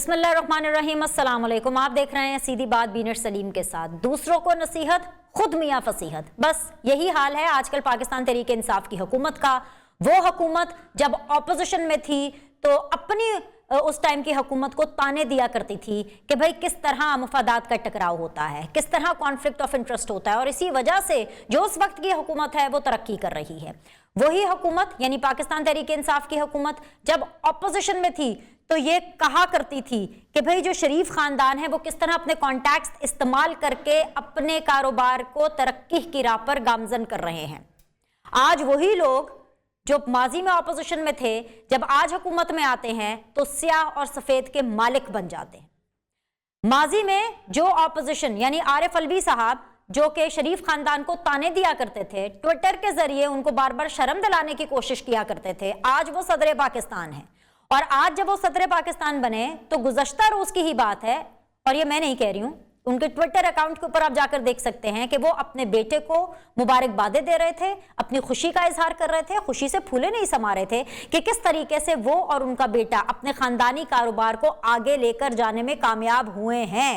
बिस्मिल्लाहिर्रहमानिर्रहीम, अस्सलाम वालेकुम। आप देख रहे हैं सीधी बात बीनर सलीम के साथ। दूसरों को नसीहत, खुद मियाँ फसीहत, बस यही हाल है आजकल पाकिस्तान तहरीक इंसाफ की हुकूमत का। वो हुकूमत जब ऑपोजिशन में थी तो अपनी उस टाइम की हुकूमत को ताने दिया करती थी कि भाई किस तरह मुफादात का टकराव होता है, किस तरह कॉन्फ्लिक्ट ऑफ इंटरेस्ट होता है, और इसी वजह से जो उस वक्त की हुकूमत है वो तरक्की कर रही है। वही हुकूमत यानी पाकिस्तान तहरीक इंसाफ की हुकूमत जब ऑपोजिशन में थी तो ये कहा करती थी कि भाई जो शरीफ खानदान है वो किस तरह अपने कॉन्टैक्ट्स इस्तेमाल करके अपने कारोबार को तरक्की की राह पर गामजन कर रहे हैं। आज वही लोग जो माजी में ऑपोजिशन में थे जब आज हुकूमत में आते हैं तो स्याह और सफेद के मालिक बन जाते हैं। माजी में जो ऑपोजिशन यानी आरिफ अलवी साहब जो कि शरीफ खानदान को ताने दिया करते थे, ट्विटर के जरिए उनको बार बार शर्म दिलाने की कोशिश किया करते थे, आज वो सदर पाकिस्तान है। और आज जब वो सदर पाकिस्तान बने तो गुज़श्ता रोज की ही बात है, और ये मैं नहीं कह रही हूं, उनके ट्विटर अकाउंट के ऊपर आप जाकर देख सकते हैं कि वो अपने बेटे को मुबारकबादें दे रहे थे, अपनी खुशी का इजहार कर रहे थे, खुशी से फूले नहीं समा रहे थे कि किस तरीके से वो और उनका बेटा अपने खानदानी कारोबार को आगे लेकर जाने में कामयाब हुए हैं।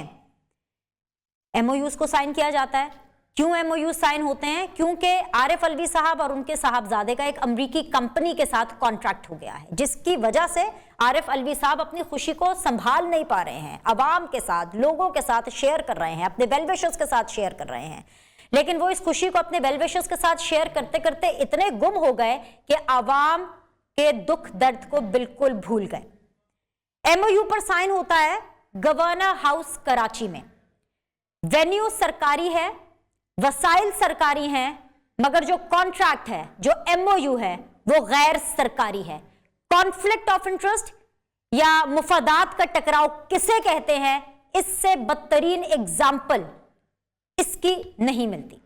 एमओयूज को साइन किया जाता है। क्यों एमओयूज साइन होते हैं? क्योंकि आरिफ अलवी साहब और उनके साहबजादे का एक अमरीकी कंपनी के साथ कॉन्ट्रैक्ट हो गया है, जिसकी वजह से आरिफ अलवी साहब अपनी खुशी को संभाल नहीं पा रहे हैं, अवाम के साथ, लोगों के साथ शेयर कर रहे हैं, अपने वेल विशर्स के साथ शेयर कर रहे हैं, लेकिन वो इस खुशी को अपने वेल विशर्स के साथ शेयर करते करते इतने गुम हो गए कि अवाम के दुख दर्द को बिल्कुल भूल गए। एमओयू पर साइन होता है गवर्नर हाउस कराची में। वेन्यू सरकारी है, वसाइल सरकारी हैं, मगर जो कॉन्ट्रैक्ट है, जो एमओयू है, वो गैर सरकारी है। कॉन्फ्लिक्ट ऑफ इंटरेस्ट या मुफादात का टकराव किसे कहते हैं, इससे बदतरीन एग्जाम्पल इसकी नहीं मिलती।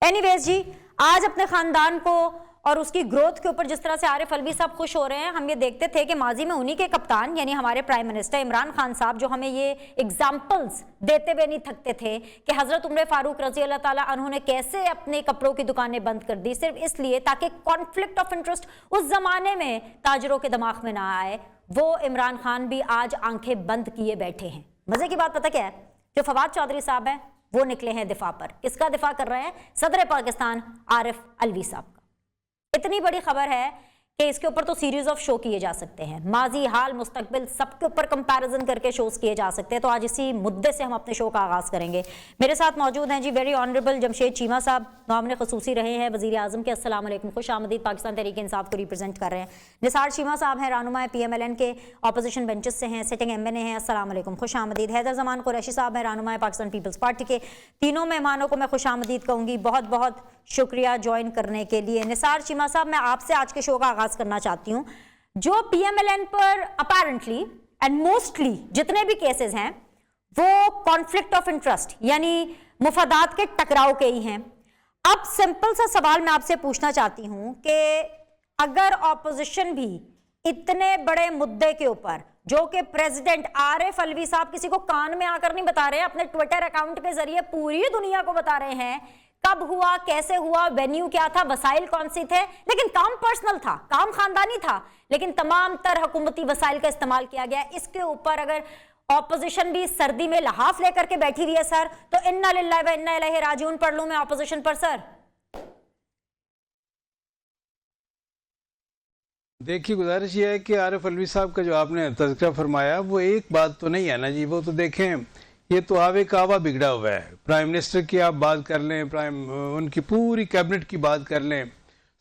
एनीवेज जी, आज अपने खानदान को और उसकी ग्रोथ के ऊपर जिस तरह से आरिफ अलवी साहब खुश हो रहे हैं, हम ये देखते थे कि माजी में उन्हीं के कप्तान यानी हमारे प्राइम मिनिस्टर इमरान खान साहब जो हमें ये एग्जाम्पल्स देते हुए नहीं थकते थे कि हजरत उमर फारूक रजी अल्लाह ताला अन्हु ने कैसे अपने कपड़ों की दुकानें बंद कर दी सिर्फ इसलिए ताकि कॉन्फ्लिक्ट ऑफ इंटरेस्ट उस जमाने में ताजरों के दिमाग में ना आए। वो इमरान खान भी आज आंखें बंद किए बैठे हैं। मजे की बात पता क्या है? जो फवाद चौधरी साहब है वो निकले हैं दिफा पर। किसका दिफा कर रहे हैं? सदर पाकिस्तान आरिफ अलवी साहब का। इतनी बड़ी खबर है कि इसके ऊपर तो सीरीज ऑफ शो किए जा सकते हैं, माजी, हाल, मुस्तकबिल, सबके ऊपर कंपैरिजन करके शोज किए जा सकते हैं। तो आज इसी मुद्दे से हम अपने शो का आगाज करेंगे। मेरे साथ मौजूद हैं जी वेरी ऑनरेबल जमशेद चीमा साहब, नामने खसूसी रहे हैं वजीर आजम के। अस्सलाम वालेकुम, खुश आमदीद। पाकिस्तान तहरीक इंसाफ को रिप्रेजेंट कर रहे हैं। निसार चीमा साहब हैं, रहनुमा PMLN के, ऑपोजिशन बेंचेस से हैं, सिटिंग MNA हैं। अस्सलाम वालेकुम, खुश आमदीद। हैदर जमान कुरैशी साहब हैं, रहनुमा पाकिस्तान पीपल्स पार्टी के। तीनों मेहमानों को मैं खुश आमदीद कहूँगी, बहुत बहुत शुक्रिया ज्वाइन करने के लिए। निसार चीमा साहब, मैं आपसे आज के शो का आगाज करना चाहती हूँ। जो PMLN पर अपेरेंटली एंड मोस्टली जितने भी केसेस हैं वो कॉन्फ्लिक्ट ऑफ इंटरेस्ट यानी मुफादात के टकराव के ही हैं। अब सिंपल सा सवाल मैं आपसे पूछना चाहती हूं कि अगर ऑपोजिशन भी इतने बड़े मुद्दे के ऊपर, जो कि प्रेसिडेंट आरिफ अलवी साहब किसी को कान में आकर नहीं बता रहे हैं, अपने ट्विटर अकाउंट के जरिए पूरी दुनिया को बता रहे हैं कब हुआ, कैसे हुआ, वेन्यू क्या था, वसाइल कौन सी थे, लेकिन काम पर्सनल था, काम खानदानी था, लेकिन तमाम तर हुकूमती वसाइल का इस्तेमाल किया गया। इसके ऊपर अगर ऑपोजिशन भी सर्दी में लहाफ लेकर के बैठी हुई है सर, तो इन्ना लिल्लाहि व इन्ना इलैहि राजिऊन पढ़ लूं मैं ऑपोजिशन पर सर? देखिए, गुजारिश ये है कि आरिफ अलवी साहब का जो आपने तज़किरा फरमाया वो एक बात तो नहीं है ना जी। वो तो देखें, ये तो आवे कावा बिगड़ा हुआ है। प्राइम मिनिस्टर की आप बात कर लें, उनकी पूरी कैबिनेट की बात कर लें,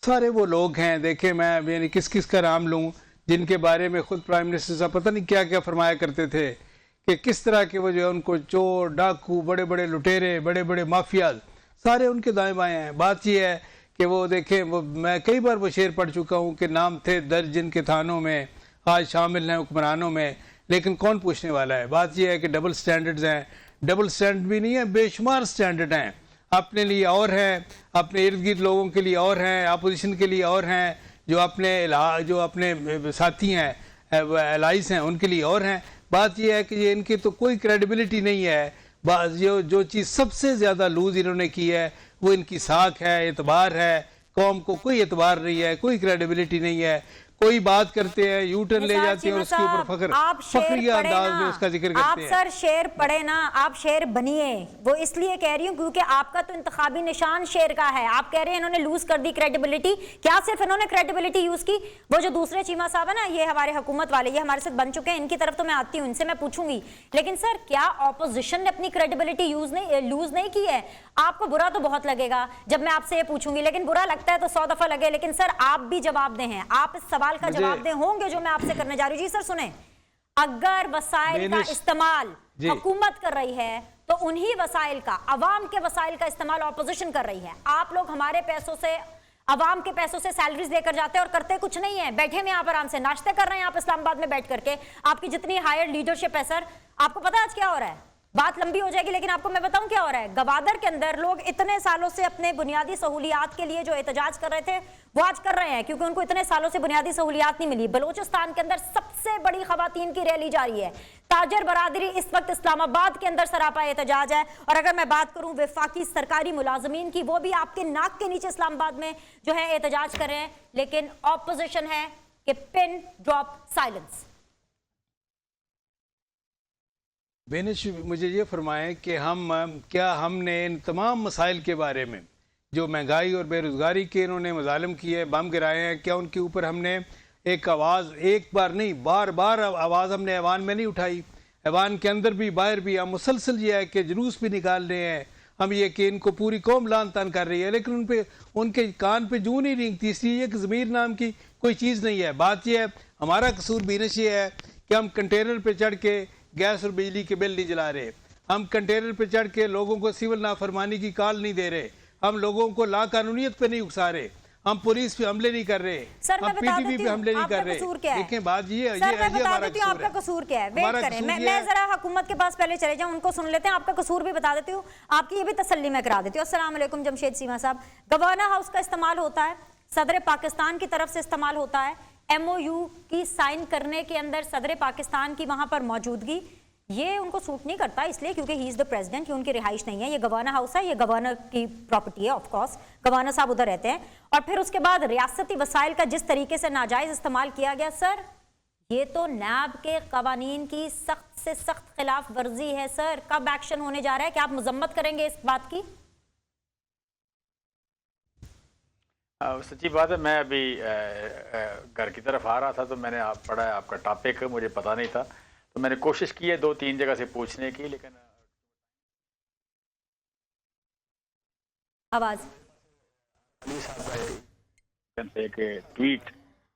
सारे वो लोग हैं। देखें, मैं यानी किस किस का नाम लूँ जिनके बारे में ख़ुद प्राइम मिनिस्टर साहब पता नहीं क्या क्या फरमाया करते थे कि किस तरह के वो जो है उनको चोर, डाकू, बड़े बड़े लुटेरे, बड़े बड़े माफियाज सारे उनके दाएँ बाएँ हैं। बात यह है कि वो देखें, वो मैं कई बार वो शेर पढ़ चुका हूँ कि नाम थे दर्ज जिनके थानों में, आज शामिल हैं हुक्मरानों में, लेकिन कौन पूछने वाला है। बात यह है कि डबल स्टैंडर्ड्स हैं। डबल स्टैंडर्ड भी नहीं है, बेशुमार स्टैंडर्ड हैं। अपने लिए और हैं, अपने इर्द गिर्द लोगों के लिए और हैं, अपोजिशन के लिए और हैं, जो अपने साथी हैं, एलाइज हैं, उनके लिए और हैं। बात यह है कि ये इनकी तो कोई क्रेडिबिलिटी नहीं है। जो चीज़ सबसे ज़्यादा लूज इन्होंने की है वो इनकी साख है, एतबार है। कौम को कोई एतबार नहीं है, कोई क्रेडिबिलिटी नहीं है, कोई बात करते हैं, यू टर्न ले निसार जाते हैं और चीमा उसके ऊपर साहब, आप शेर फखरिया पढ़े अंदाज में ना, उसका जिक्र आप करते हैं। सर शेर पढ़े ना, आप शेर बनिए। वो इसलिए कह रही हूँ क्योंकि आपका तो इंतखाबी निशान शेर का है। आप कह रहे हैं इन्होंने लूज कर दी क्रेडिबिलिटी। क्या सिर्फ इन्होंने क्रेडिबिलिटी यूज की? वो जो दूसरे चीमा साहब है ना, ये हमारे हुकूमत वाले, ये हमारे साथ बन चुके हैं, इनकी तरफ तो मैं आती हूँ, इनसे मैं पूछूंगी। लेकिन सर क्या ऑपोजिशन ने अपनी क्रेडिबिलिटी लूज नहीं की है? आपको बुरा तो बहुत लगेगा जब मैं आपसे ये पूछूंगी, लेकिन बुरा लगता है तो 100 दफा लगे। लेकिन सर आप भी जवाब दे हैं, आप इस सवाल का जवाब दे होंगे जो मैं आपसे करने जा रही हूँ। जी सर सुने, अगर वसाइल का इस्तेमाल हुकूमत कर रही है तो उन्हीं वसाइल का, अवाम के वसाइल का इस्तेमाल ऑपोजिशन कर रही है। आप लोग हमारे पैसों से, अवाम के पैसों से सैलरीज लेकर जाते हैं और करते कुछ नहीं है, बैठे में आप आराम से नाश्ते कर रहे हैं आप इस्लामाबाद में बैठ करके। आपकी जितनी हायर लीडरशिप है सर, आपको पता है आज क्या हो रहा है? बात लंबी हो जाएगी लेकिन आपको मैं बताऊं क्या हो रहा है। गवादर के अंदर लोग इतने सालों से अपने बुनियादी सहूलियात के लिए जो एहतजाज कर रहे थे वो आज कर रहे हैं, क्योंकि उनको इतने सालों से बुनियादी सहूलियात नहीं मिली। बलोचिस्तान के अंदर सबसे बड़ी खवातीन की रैली जारी है। ताजर बरादरी इस वक्त इस्लामाबाद के अंदर सरापा एहतजाज है। और अगर मैं बात करूं वफाकी सरकारी मुलाजमीन की, वो भी आपके नाक के नीचे इस्लामाबाद में जो है एहतजाज कर रहे हैं। लेकिन ऑपोजिशन है कि पिन ड्रॉप साइलेंस। बेनिश मुझे ये फरमाएं कि हमने इन तमाम मसाइल के बारे में, जो महंगाई और बेरोज़गारी के इन्होंने मजालिम किए, बम गिराए हैं, क्या उनके ऊपर हमने एक आवाज़, एक बार नहीं बार बार आवाज़ हमने ऐवान में नहीं उठाई? ऐवान के अंदर भी बाहर भी हम मुसलसल ये है कि जुलूस भी निकाल रहे हैं हम, ये कि इनको पूरी कौम लान तान कर रही है, लेकिन उनके कान पे जूं नहीं रेंगती, इसलिए कि ज़मीर नाम की कोई चीज़ नहीं है। बात यह है, हमारा कसूर बीनश ये है कि हम कंटेनर पे चढ़ के गैस और बिजली के बिल नहीं जला रहे, हम कंटेनर पे चढ़ के लोगों को सिविल नाफरमानी की कॉल नहीं दे रहे, हम लोगों को ला कानूनियत पे नहीं उकसा रहे, हम पुलिस पे हमले नहीं कर रहे, हम पीटीवी पे हमले नहीं कर रहे। देखें बात ये हमारा कसूर है। आपका कसूर क्या है? वेट करें, मैं जरा हुकूमत के पास पहले चले जाऊं, उनको सुन लेते हैं। आपका कसूर भी बता देती हूँ, आपकी ये भी तसल्ली मैं करा देती हूँ। अस्सलाम वालेकुम जमशेद सीमा साहब, गवर्नर हाउस का इस्तेमाल होता है, सदर पाकिस्तान की तरफ से इस्तेमाल होता है, MOU की साइन करने के अंदर सदर पाकिस्तान की वहां पर मौजूदगी, ये उनको सूट नहीं करता, इसलिए क्योंकि ही इज द प्रेसिडेंट, ये उनकी रिहाइश नहीं है, ये गवर्नर हाउस है, ये गवर्नर की प्रॉपर्टी है, ऑफ कोर्स गवर्नर साहब उधर रहते हैं। और फिर उसके बाद रियासती वसाइल का जिस तरीके से नाजायज इस्तेमाल किया गया सर, ये तो नैब के कवानीन की सख्त से सख्त खिलाफ वर्जी है सर। कब एक्शन होने जा रहा है? क्या आप मजम्मत करेंगे इस बात की? सच्ची बात है, मैं अभी घर की तरफ आ रहा था तो मैंने पढ़ा है आपका टॉपिक, मुझे पता नहीं था, तो मैंने कोशिश की है 2-3 जगह से पूछने की, लेकिन आवाज एक ट्वीट।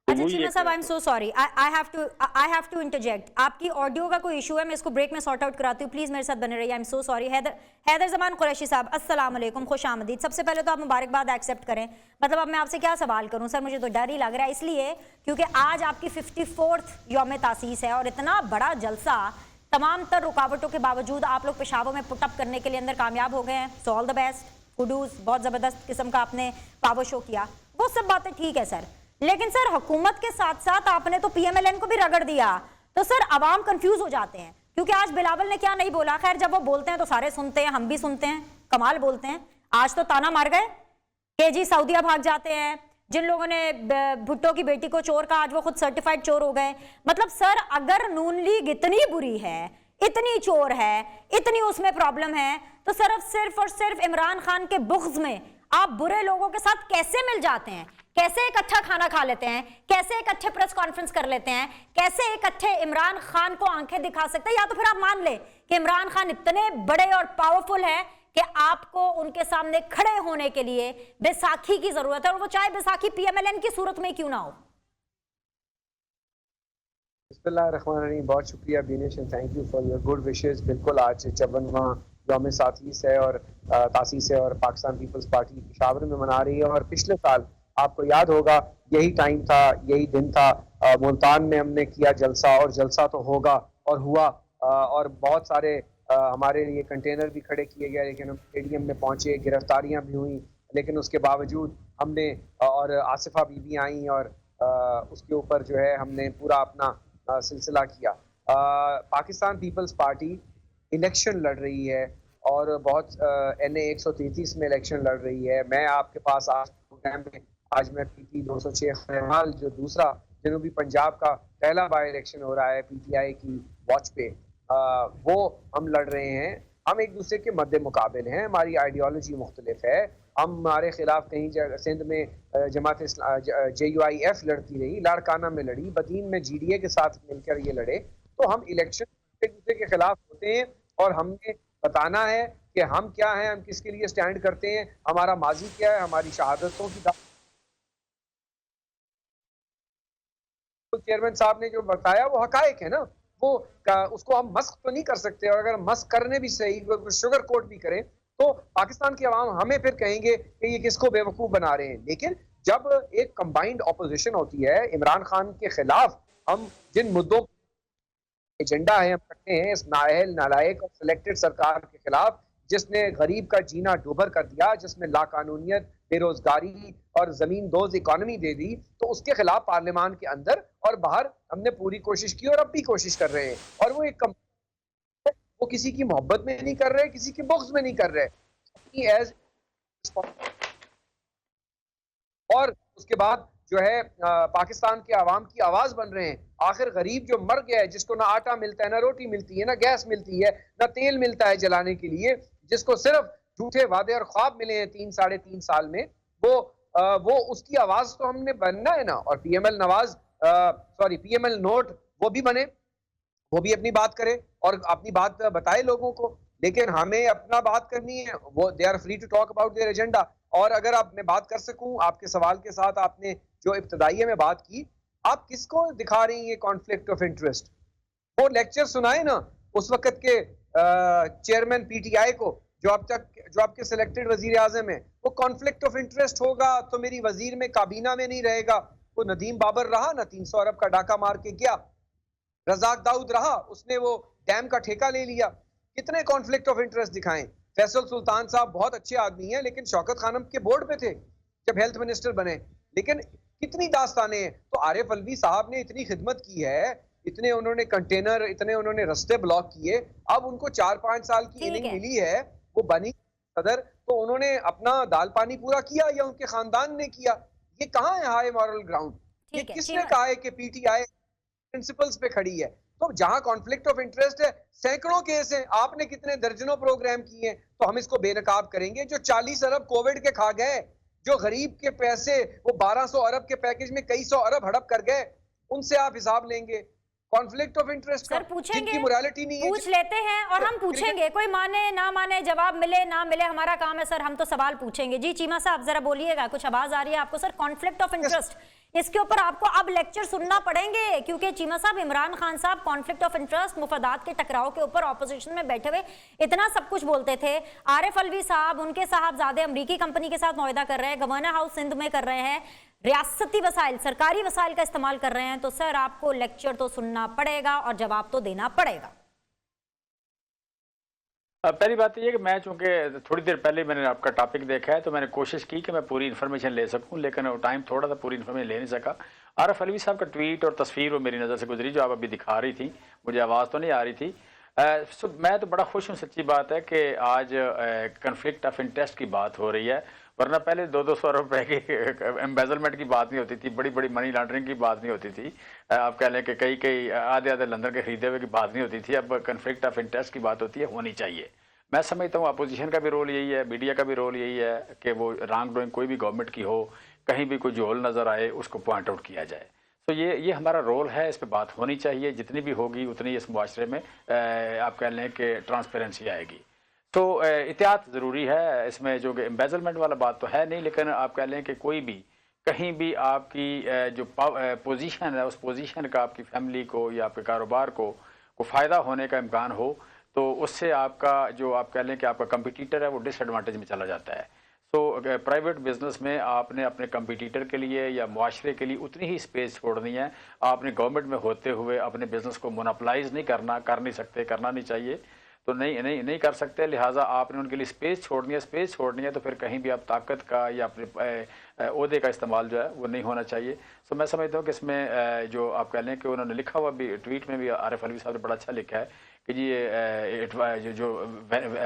अच्छा चीमा साहब, I am so sorry, I have to interject. आपकी ऑडियो का कोई इशू है, मैं इसको ब्रेक में सॉर्ट आउट कराती हूँ, प्लीज मेरे साथ बने रहिए। I am so sorry. Haider Zaman Qureshi साहब, अस्सलाम वालेकुम, खुश आमदीद। सबसे पहले तो आप मुबारकबाद एक्सेप्ट करें। मतलब अब मैं आपसे क्या सवाल करूं सर, मुझे तो डर ही लग रहा है, इसलिए क्योंकि आज आपकी 54th यौम तासीस है और इतना बड़ा जलसा, तमाम तर रुकावटों के बावजूद आप लोग पेशाबों में पुटअप करने के लिए अंदर कामयाब हो गए हैं। So all the best, Kudus, बहुत ज़बरदस्त किस्म का आपने पावर शो किया, वो सब बातें ठीक है सर। लेकिन सर हुकूमत के साथ साथ आपने तो PMLN को भी रगड़ दिया, तो सर अवाम कंफ्यूज हो जाते हैं, क्योंकि आज बिलावल ने क्या नहीं बोला। खैर जब वो बोलते हैं तो सारे सुनते हैं, हम भी सुनते हैं, कमाल बोलते हैं। आज तो ताना मार गए कि जी सऊदीया भाग जाते हैं, जिन लोगों ने भुट्टो की बेटी को चोर कहा आज वो खुद सर्टिफाइड चोर हो गए। मतलब सर अगर नून लीग इतनी बुरी है, इतनी चोर है, इतनी उसमें प्रॉब्लम है, तो सिर्फ और सिर्फ इमरान खान के बुग़्ज़ में आप बुरे लोगों के साथ कैसे मिल जाते हैं? कैसे एक अच्छा खाना खा लेते हैं? कैसे एक अच्छे प्रेस कॉन्फ्रेंस कर लेते हैं? कैसे एक अच्छे इमरान खान को आंखें दिखा सकते हैं? या तो फिर आप मान ले कि इमरान खान इतने बड़े और पावरफुल है कि आपको उनके सामने खड़े होने के लिए बैसाखी की जरूरत है, और वो चाहे बैसाखी PMLN की सूरत में क्यों ना हो। बिस्मिल्लाहिर्रहमानिर्रहीम, बहुत शुक्रिया Binesh, thank you for your good wishes. बिल्कुल आज 54वां यौम तासीस है और तासीस है और पाकिस्तान पीपल्स पार्टी पेशावर में मना रही है। और पिछले साल आपको याद होगा यही टाइम था, यही दिन था, मुल्तान में हमने किया जलसा, और जलसा तो होगा और हुआ, और बहुत सारे हमारे लिए कंटेनर भी खड़े किए गए, लेकिन हम स्टेडियम में पहुंचे, गिरफ्तारियां भी हुई, लेकिन उसके बावजूद हमने, और आसिफा बीबी आई और उसके ऊपर जो है हमने पूरा अपना सिलसिला किया। पाकिस्तान पीपल्स पार्टी इलेक्शन लड़ रही है और बहुत NA 133 में इलेक्शन लड़ रही है। मैं आपके पास आज प्रोग्राम में आज मैं PP 206 खैरहाल जो दूसरा जनूबी पंजाब का पहला बाई इलेक्शन हो रहा है PTI की वॉच पे, वो हम लड़ रहे हैं। हम एक दूसरे के मद्दे मुकाबिल हैं, हमारी आइडियोलॉजी मुख्तलिफ है। हमारे खिलाफ कहीं जगह सिंध में जमात JUIF लड़ती रही, लाड़काना में लड़ी, बदीन में GDA के साथ मिलकर ये लड़े। तो हम इलेक्शन एक दूसरे के खिलाफ होते हैं और हमने बताना है कि हम क्या हैं, हम किसके लिए स्टैंड करते हैं, हमारा माजी क्या है, हमारी शहादतों की चेयरमैन साहब ने जो बताया वो हकायक है ना, वो उसको हम मस्क तो नहीं कर सकते, और अगर मस्क करने भी सही, शुगर कोट भी करें, तो पाकिस्तान की आवाम हमें फिर कहेंगे कि ये किसको बेवकूफ बना रहे हैं। लेकिन जब एक कंबाइंड ऑपोजिशन होती है, इमरान खान के खिलाफ हम जिन मुद्दों एजेंडा है हम रखते हैं, इस नाअहल, नालायक और सिलेक्टेड सरकार के खिलाफ, जिसने गरीब का जीना डूबर कर दिया, जिसमें लाकानूनियत, बेरोजगारी और जमीन दोज इकोनॉमी दे दी, तो उसके खिलाफ पार्लियामान के अंदर और बाहर हमने पूरी कोशिश की और अब भी कोशिश कर रहे हैं। और वो एक वो किसी की मोहब्बत में नहीं कर रहे, किसी की बुग़्ज़ में नहीं कर रहे, एज और उसके बाद जो है पाकिस्तान के आवाम की आवाज बन रहे हैं। आखिर गरीब जो मर गया है, जिसको ना आटा मिलता है, ना रोटी मिलती है, ना गैस मिलती है, ना तेल मिलता है जलाने के लिए, जिसको सिर्फ झूठे वादे और ख्वाब मिले हैं 3-3.5 साल में, वो उसकी आवाज तो हमने बनना है ना। और PML नोट वो भी बने, वो भी अपनी बात करे और अपनी बात बताए लोगों को। लेकिन हमें अपना बात करनी है, वो they are free to talk about their agenda. और अगर आप मैं बात कर सकूं आपके सवाल के साथ, आपने जो इब्तदाइये में बात की, आप किसको दिखा रही हैं ये कॉन्फ्लिक्ट ऑफ इंटरेस्ट? वो लेक्चर सुनाए ना उस वक्त के चेयरमैन PTI को, जो आपके सिलेक्टेड वजीर आजम है। वो कॉन्फ्लिक्ट ऑफ इंटरेस्ट होगा तो मेरी वजीर में काबीना में नहीं रहेगा। वो नदीम बाबर रहा ना, 300 अरब का डाका मार के गया। रजाक दाऊद रहा, उसने वो डैम का ठेका ले लिया। कितने कॉन्फ्लिक्ट ऑफ इंटरेस्ट दिखाएं? फैसल सुल्तान साहब बहुत अच्छे आदमी हैं, लेकिन शौकत खानम के बोर्ड पे थे जब हेल्थ मिनिस्टर बने। लेकिन कितनी दास्तानें हैं। तो आरिफ अलवी साहब ने इतनी खिदमत की है, इतने उन्होंने कंटेनर, इतने उन्होंने रास्ते ब्लॉक किए, अब उनको 4-5 साल की इनिंग मिली है, वो बनी सदर, तो उन्होंने अपना दाल पानी पूरा किया या उनके खानदान ने किया? ये कहाँ है हाई मॉरल ग्राउंड? ये किसने कहा है कि PTI प्रिंसिपल्स पे खड़ी है? तो जहां कॉन्फ्लिक्ट ऑफ इंटरेस्ट है, सैकड़ों केस हैं, आपने कितने दर्जनों प्रोग्राम किए हैं, तो हम इसको बेनकाब करेंगे। जो 40 अरब कोविड के खा गए, जो गरीब के पैसे वो 1200 अरब के पैकेज में कई सौ अरब हड़प कर गए, उनसे आप हिसाब लेंगे? कॉन्फ्लिक्ट ऑफ इंटरेस्ट सर पूछेंगे, जिनकी मोरालिटी नहीं है, पूछ लेते हैं और हम पूछेंगे, कोई माने ना माने, जवाब मिले ना मिले, हमारा काम है सर, हम तो सवाल पूछेंगे। जी चीमा साहब जरा बोलिएगा, कुछ आवाज आ रही है आपको? सर कॉन्फ्लिक्ट ऑफ इंटरेस्ट, इसके ऊपर आपको अब लेक्चर सुनना पड़ेंगे, क्योंकि चीमा साहब, इमरान खान साहब कॉन्फ्लिक्ट ऑफ इंटरेस्ट, मुफादात के टकराव के ऊपर ऑपोजिशन में बैठे हुए इतना सब कुछ बोलते थे। आरिफ अलवी साहब, उनके साहबजादे अमरीकी कंपनी के साथ मुआहदा कर रहे हैं, गवर्नर हाउस सिंध में कर रहे हैं, रियासती वसाइल, सरकारी वसाइल का इस्तेमाल कर रहे हैं। तो सर आपको लेक्चर तो सुनना पड़ेगा और जवाब तो देना पड़ेगा। पहली बात यह कि मैं चूंकि थोड़ी देर पहले मैंने आपका टॉपिक देखा है, तो मैंने कोशिश की कि मैं पूरी इन्फॉर्मेशन ले सकूं, लेकिन टाइम थोड़ा सा पूरी इन्फॉर्मेशन ले नहीं सका। आरिफ अलवी साहब का ट्वीट और तस्वीर वो मेरी नज़र से गुजरी, जो आप अभी दिखा रही थी, मुझे आवाज़ तो नहीं आ रही थी। मैं तो बड़ा खुश हूँ, सच्ची बात है कि आज कन्फ्लिक्ट ऑफ इंटरेस्ट की बात हो रही है, वरना पहले 200-200 अरब रुपए की एम्बेजलमेंट की बात नहीं होती थी, बड़ी बड़ी मनी लॉन्ड्रिंग की बात नहीं होती थी। आप कह लें कि कई आधे लंदन के खरीदे हुए की बात नहीं होती थी। अब कन्फ्लिक्ट ऑफ इंटरेस्ट की बात होती है, होनी चाहिए। मैं समझता हूँ अपोजिशन का भी रोल यही है, मीडिया का भी रोल यही है कि वो रॉन्ग डूइंग कोई भी गवर्नमेंट की हो, कहीं भी कोई झोल नज़र आए उसको पॉइंट आउट किया जाए। तो ये हमारा रोल है, इस पर बात होनी चाहिए, जितनी भी होगी उतनी इस मुआशरे में आप कह लें कि ट्रांसपेरेंसी आएगी। तो एहतियात ज़रूरी है इसमें, जो कि एम्बेजलमेंट वाला बात तो है नहीं, लेकिन आप कह लें कि कोई भी कहीं भी आपकी जो पोजीशन है, उस पोजीशन का आपकी फैमिली को या आपके कारोबार को फ़ायदा होने का इम्कान हो, तो उससे आपका जो आप कह लें कि आपका कंपटीटर है वो डिसएडवांटेज में चला जाता है। तो प्राइवेट बिजनेस में आपने अपने कंपटीटर के लिए या मुआशरे के लिए उतनी ही स्पेस छोड़नी है। आपने गवर्नमेंट में होते हुए अपने बिजनेस को मोनोपलाइज नहीं करना, कर नहीं सकते, करना नहीं चाहिए, तो नहीं कर सकते। लिहाजा आपने उनके लिए स्पेस छोड़नी है, तो फिर कहीं भी आप ताकत का या अपने ओहदे का इस्तेमाल जो है वो नहीं होना चाहिए। तो मैं समझता हूँ कि इसमें जो आप कह लें कि उन्होंने लिखा हुआ भी ट्वीट में भी आरिफ अलवी साहब ने बड़ा अच्छा लिखा है कि जी ये जो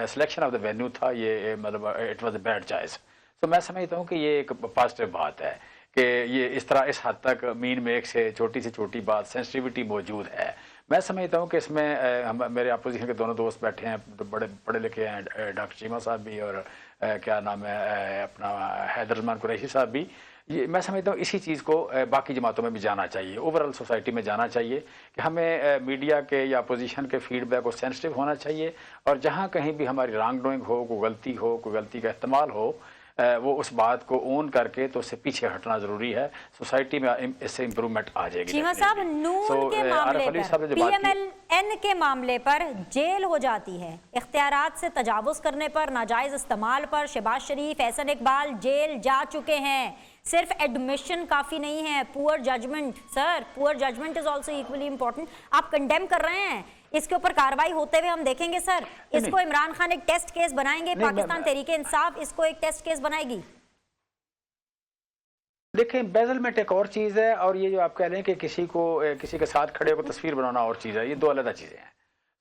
सिलेक्शन ऑफ द वेन्यू था, ये मतलब it was a bad choice. तो मैं समझता हूँ कि ये एक पॉजिटिव बात है। कि ये इस तरह इस हद तक मीन मेक से छोटी बात सेंसिटिविटी मौजूद है। मैं समझता हूँ कि इसमें मेरे अपोजिशन के दोनों दोस्त बैठे हैं, बड़े पढ़े लिखे हैं, डॉक्टर चीमा साहब भी और क्या नाम है अपना हैदर रज़मान कुरैशी साहब भी। ये मैं समझता हूँ इसी चीज़ को बाकी जमातों में भी जाना चाहिए, ओवरऑल सोसाइटी में जाना चाहिए कि हमें मीडिया के या अपोजिशन के फीडबैक को सेंसिटिव होना चाहिए, और जहाँ कहीं भी हमारी रॉन्ग डूइंग हो, कोई गलती का इस्तेमाल हो, वो उस बात को ओन करके तो उससे पीछे हटना ज़रूरी है। सोसाइटी में इससे इम्प्रूवमेंट आ जाएगी। चीमा साहब, नून के मामले पर, PMLN के मामले पर जेल हो जाती है, इख्तियारात से तजावुज करने पर, नाजायज इस्तेमाल पर शहबाज शरीफ, एहसन इकबाल जेल जा चुके हैं। सिर्फ एडमिशन काफ़ी नहीं है, poor judgement, sir poor judgement is also equally important. आप कंडेम कर रहे हैं, इसके ऊपर कार्रवाई होते हुए हम देखेंगे सर। इसको इमरान खान एक टेस्ट केस बनाएंगे, पाकिस्तान तहरीके इंसाफ इसको एक टेस्ट केस बनाएगी। देखिए एम्बेजलमेंट एक और चीज़ है, और ये जो आप कह रहे हैं कि किसी के साथ खड़े होकर तस्वीर बनाना और चीज़ है, ये दो अलग चीज़ें हैं।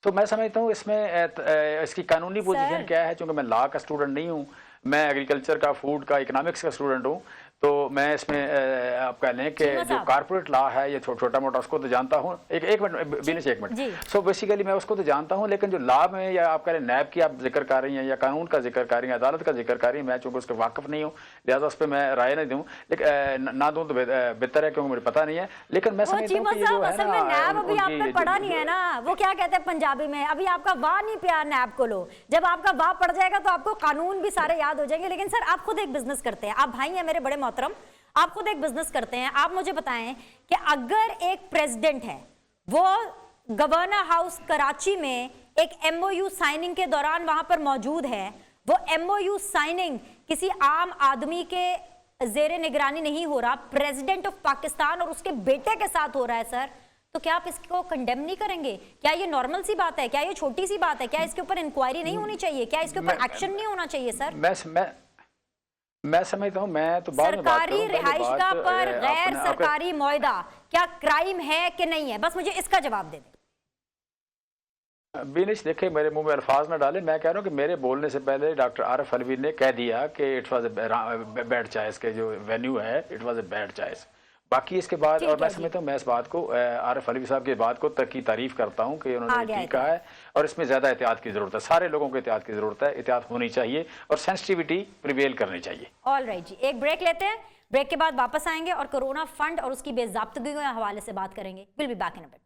तो मैं समझता हूँ इसमें इसकी कानूनी पोजीशन क्या है। चूँकि मैं लॉ का स्टूडेंट नहीं हूँ, मैं एग्रीकल्चर का, फूड का, इकोनॉमिक्स का स्टूडेंट हूँ, तो मैं इसमें आप कह लें कि जो कारपोरेट लॉ है ये छोटा मोटा उसको तो जानता हूँ। एक मिनट बीनेश, एक मिनट। सो बेसिकली मैं उसको तो जानता हूँ, लेकिन जो लॉ में या आप कह रहे हैं नैब की आप जिक्र कर रही हैं या कानून का जिक्र कर रही हैं, अदालत का जिक्र कर रही हैं, मैं चूँकि उसके वाकिफ नहीं हूँ, लिहाजा उस पर मैं राय नहीं दूँ, लेकिन ना दूँ तो बेहतर है, क्योंकि मुझे पता नहीं है। लेकिन मैं समझता हूँ कि जो है ना, नैब अभी आपने पढ़ा नहीं है ना, वो क्या कहते हैं पंजाबी में, अभी आपका वाह नहीं पिया नैब को लो। जब आपका वाह पड़ जाएगा तो आपको कानून भी सारे याद हो जाएंगे। लेकिन सर आप खुद एक बिजनेस करते हैं, आप भाई हैं मेरे बड़े मोहतरम, आप खुद एक बिजनेस करते हैं, आप मुझे बताएं कि अगर एक प्रेसिडेंट है, वो गवर्नर हाउस कराची में एक MOU साइनिंग के दौरान वहां पर मौजूद है, वो MOU साइनिंग किसी आम आदमी के जेरे निगरानी नहीं हो रहा, प्रेसिडेंट ऑफ पाकिस्तान और उसके बेटे के साथ हो रहा है सर, तो क्या आप इसको कंडेम नहीं करेंगे? क्या ये नॉर्मल सी बात है? क्या ये छोटी सी बात है? क्या इसके ऊपर इंक्वायरी नहीं होनी चाहिए? क्या इसके ऊपर एक्शन नहीं होना चाहिए सर? मैं समझता हूँ, मैं तो बाद में बात सरकारी रिहाइशगाह पर गैर सरकारी मुआहदा क्या क्राइम है कि नहीं है? बस मुझे इसका जवाब दे दें। बीनिश देखे, मेरे मुंह में अल्फाज ना डाले, मैं कह रहा हूँ कि मेरे बोलने से पहले डॉक्टर आरिफ अलवी ने कह दिया कि it was a bad choice, के जो वेन्यू है it was a bad choice. बाकी इसके बाद, और मैं समझता हूँ, मैं इस बात को आरिफ अलवी साहब की बात को की तारीफ करता हूँ कि उन्होंने ठीक कहा है, और इसमें ज़्यादा एहतियात की ज़रूरत है, सारे लोगों को एहतियात की ज़रूरत है, एहतियात होनी चाहिए और सेंसिटिविटी प्रिवेल करनी चाहिए। ऑल राइट जी, एक ब्रेक लेते हैं, ब्रेक के बाद वापस आएंगे और कोरोना फंड और उसकी बेज़ाब्तगी के हवाले से बात करेंगे। Will be back in a bit.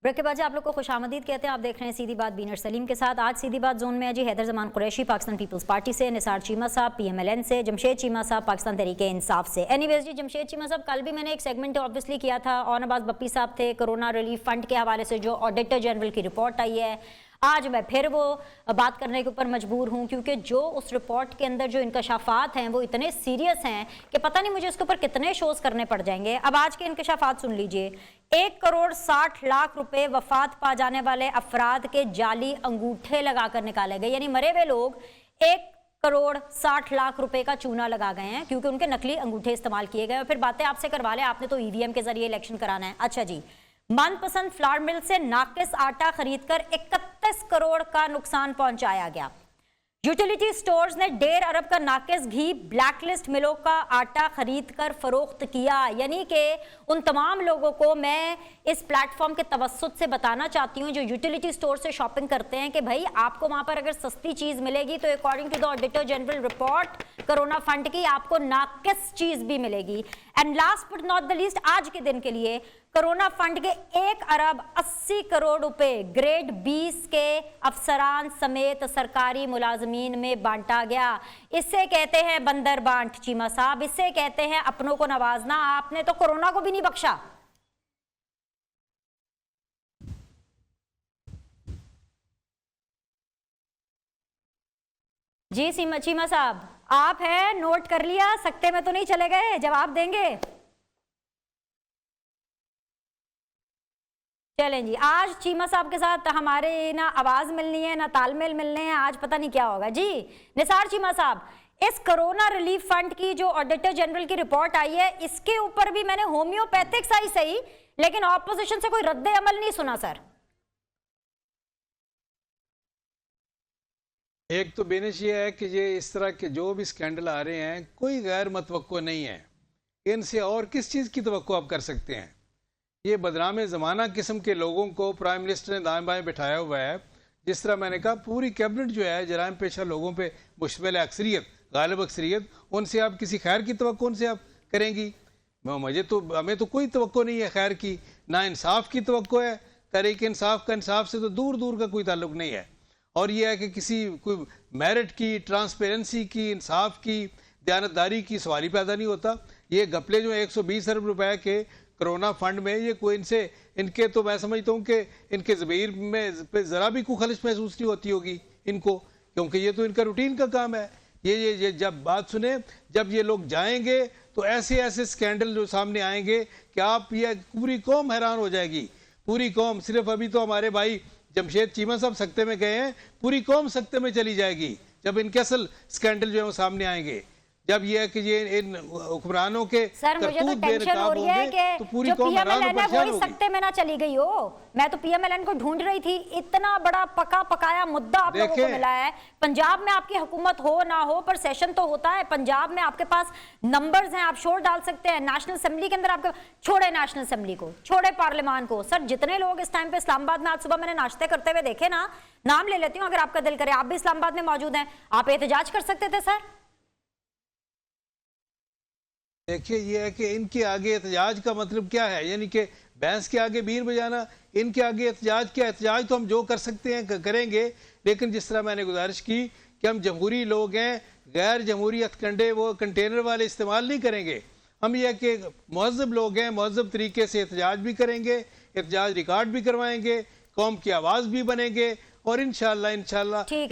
Break के बाद आप लोग को खुशामदीद कहते हैं। आप देख रहे हैं सीधी बात बीनर सलीम के साथ। आज सीधी बात जोन में है जी हैदर रज़मान कुरैशी पाकिस्तान पीपल्स पार्टी से, निसार चीमा साहब PMLN से, जमशेद चीमा साहब पाकिस्तान तहरीके इंसाफ से। एनीवेज जी, जमशेद चीमा साहब, कल भी मैंने एक सेगमेंट ऑब्वियसली किया था, और नवाज बप्पी साहब थे, कोरोना रिलीफ फंड के हवाले से जो ऑडिटर जनरल की रिपोर्ट आई है, आज मैं फिर वो बात करने के ऊपर मजबूर हूँ, क्योंकि जो उस रिपोर्ट के अंदर जो इंकशाफात हैं वो इतने सीरियस हैं कि पता नहीं मुझे उसके ऊपर कितने शोज करने पड़ जाएंगे। अब आज के इंकशाफात सुन लीजिए। 1,60,00,000 रुपए वफात पा जाने वाले अफराद के जाली अंगूठे लगाकर निकाले गए, यानी मरे हुए लोग 1,60,00,000 रुपए का चूना लगा गए हैं क्योंकि उनके नकली अंगूठे इस्तेमाल किए गए। और फिर बातें आपसे करवा लें, आपने तो EVM के जरिए इलेक्शन कराना है। अच्छा जी, मनपसंद फ्लावर मिल से नाकिस आटा खरीदकर 31 करोड़ का नुकसान पहुंचाया गया। यूटिलिटी स्टोर्स ने 1.5 अरब का नाकिस घी ब्लैकलिस्ट मिलों का आटा खरीदकर फरोख्त किया। यानी कि उन तमाम लोगों को मैं इस प्लेटफॉर्म के तवस्सुत से बताना चाहती हूँ जो यूटिलिटी स्टोर से शॉपिंग करते हैं कि भाई आपको वहां पर अगर सस्ती चीज मिलेगी तो according to the auditor general report corona fund की आपको नाकिस चीज भी मिलेगी। And last but not the least, आज के दिन के लिए कोरोना फंड के 1 अरब 80 करोड़ रुपए ग्रेड 20 के अफसरान समेत सरकारी मुलाजमीन में बांटा गया। इससे कहते हैं बंदर बांट चीमा साहब, इससे कहते हैं अपनों को नवाजना। आपने तो कोरोना को भी नहीं बख्शा। जी चीमा साहब, आप है नोट कर लिया, सकते में तो नहीं चले गए, जवाब देंगे। चलें जी, आज चीमा साहब के साथ हमारे ना आवाज मिलनी है ना तालमेल मिलने हैं, आज पता नहीं क्या होगा। जी निसार चीमा साहब, इस कोरोना रिलीफ फंड की जो ऑडिटर जनरल की रिपोर्ट आई है, इसके ऊपर भी मैंने होम्योपैथिक सही लेकिन ऑपोजिशन से कोई रद्द अमल नहीं सुना सर। एक तो बेनिश ये है कि ये इस तरह के जो भी स्कैंडल आ रहे हैं कोई गैर मतवक्को नहीं है, इनसे और किस चीज़ की तवक्को आप कर सकते हैं। ये बदनाम ज़माना किस्म के लोगों को प्राइम मिनिस्टर ने दाएं बाएं बिठाया हुआ है। जिस तरह मैंने कहा पूरी कैबिनेट जो है जराइम पेशा लोगों पे मुश्तमिल है, अक्सरियत गालिब अक्सरियत, उनसे आप किसी खैर की तवक्को उनसे आप करेंगी? हमें तो कोई तवक्को नहीं है खैर की, ना इंसाफ की तवक्को है। तहरीक इंसाफ का इंसाफ से तो दूर दूर का कोई ताल्लुक नहीं है। और यह है कि किसी कोई मेरिट की, ट्रांसपेरेंसी की, इंसाफ की, दयानतदारी की सवाल ही पैदा नहीं होता। ये घपले जो 120 अरब रुपए के कोरोना फंड में, ये कोई इनके तो मैं समझता हूँ कि इनके ज़मीर में पे ज़रा भी कोई खलिश महसूस नहीं होती होगी इनको, क्योंकि ये तो इनका रूटीन का काम है। ये जब बात सुने, जब ये लोग जाएंगे तो ऐसे ऐसे स्कैंडल जो सामने आएंगे कि आप ये पूरी कौम हैरान हो जाएगी। पूरी कौम, सिर्फ अभी तो हमारे भाई जमशेद चीमा साहब सख्ते में गए हैं, पूरी कौम सख्ते में चली जाएगी जब इनके असल स्कैंडल जो है वो सामने आएंगे। जब ये है कि ये इन हुक्मरानों के सर मुझे तो टेंशन हो रही है कि तो पूरी जो कौम हैरान और पीएमएलएन है परेशान वही होगी। सख्ते में ना चली गई हो। मैं तो पीएमएलएन को ढूंढ रही थी, इतना बड़ा पका पकाया मुद्दा आप लोगों को मिला है। पंजाब में आपकी हुकूमत हो ना हो पर सेशन तो होता है। पंजाब में आपके पास नंबर्स हैं, आप शोर डाल सकते हैं। नेशनल असेंबली के अंदर आपके, छोड़े नेशनल असेंबली को, छोड़े पार्लियामान को, सर जितने लोग इस टाइम पे इस्लामाबाद में, आज सुबह मैंने नाश्ते करते हुए देखे ना, नाम ले लेती हूँ अगर आपका दिल करे, आप भी इस्लामाबाद में मौजूद हैं, आप एहतजाज कर सकते थे सर। देखिए ये है कि इनके आगे एहतजाज का मतलब क्या है, यानी कि भैंस के आगे बीर बजाना। इनके आगे एहतजाज क्या? एहतजाज तो हम जो कर सकते हैं करेंगे, लेकिन जिस तरह मैंने गुजारिश की कि हम जमहूरी लोग हैं, गैर जमहूरी हथकंडे वो कंटेनर वाले इस्तेमाल नहीं करेंगे। हम यह कि महज़ब लोग हैं, महज़ब तरीके से एहतजाज भी करेंगे, एहतजाज रिकॉर्ड भी करवाएंगे, कौम की आवाज़ भी बनेंगे, और इंशाल्लाह इन